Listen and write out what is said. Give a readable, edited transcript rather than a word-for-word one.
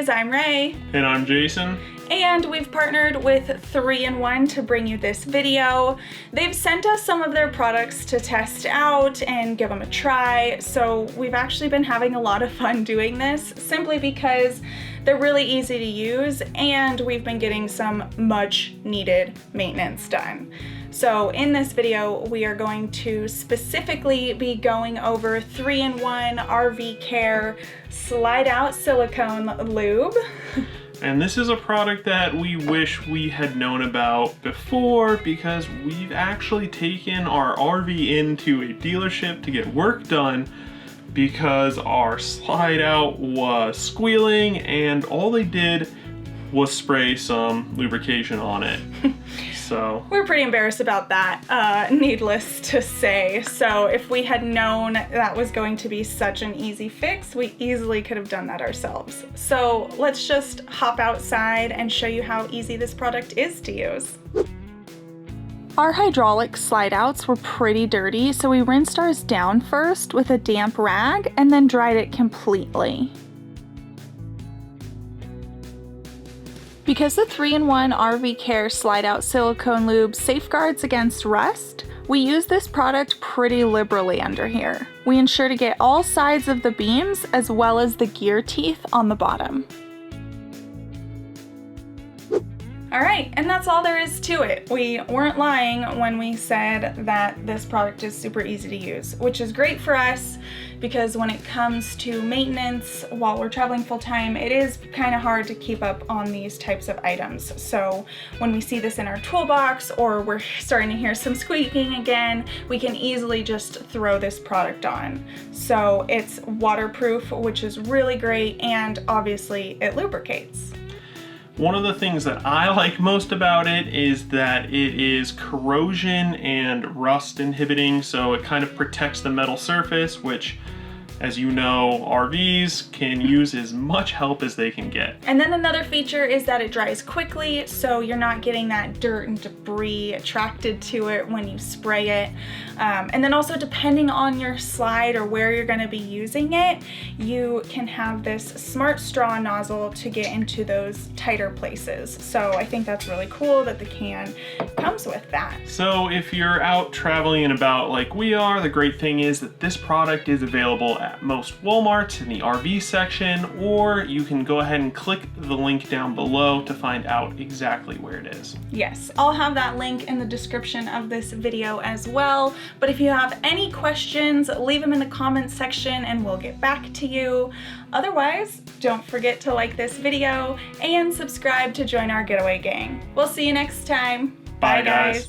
guys, I'm Ray. And I'm Jason. And we've partnered with 3-in-1 to bring you this video. They've sent us some of their products to test out and give them a try, so we've actually been having a lot of fun doing this simply because they're really easy to use and we've been getting some much needed maintenance done. So in this video, we are going to specifically be going over 3-in-1 RVcare Slide-Out Silicone Lube. And this is a product that we wish we had known about before because we've actually taken our RV into a dealership to get work done because our slide out was squealing and all they did was spray some lubrication on it. So we're pretty embarrassed about that, needless to say. So if we had known that was going to be such an easy fix, we easily could have done that ourselves. So let's just hop outside and show you how easy this product is to use. Our hydraulic slide outs were pretty dirty, so we rinsed ours down first with a damp rag and then dried it completely. Because the 3-in-1 RVcare Slide-Out Silicone Lube safeguards against rust, we use this product pretty liberally under here. We ensure to get all sides of the beams as well as the gear teeth on the bottom. Alright, and that's all there is to it. We weren't lying when we said that this product is super easy to use, which is great for us because when it comes to maintenance while we're traveling full-time, it is kind of hard to keep up on these types of items. So when we see this in our toolbox or we're starting to hear some squeaking again, we can easily just throw this product on. So it's waterproof, which is really great, and obviously it lubricates. one of the things that I like most about it is that it is corrosion and rust inhibiting, so it kind of protects the metal surface, which, as you know, RVs can use as much help as they can get. And then another feature is that it dries quickly, so you're not getting that dirt and debris attracted to it when you spray it. And then also, depending on your slide or where you're gonna be using it, you can have this smart straw nozzle to get into those tighter places. So I think that's really cool that the can comes with that. So if you're out traveling and about like we are, the great thing is that this product is available at most Walmarts in the RV section, or you can go ahead and click the link down below to find out exactly where it is. Yes, I'll have that link in the description of this video as well. But if you have any questions, leave them in the comments section and we'll get back to you. Otherwise, don't forget to like this video and subscribe to join our Getaway gang. We'll see you next time. Bye guys.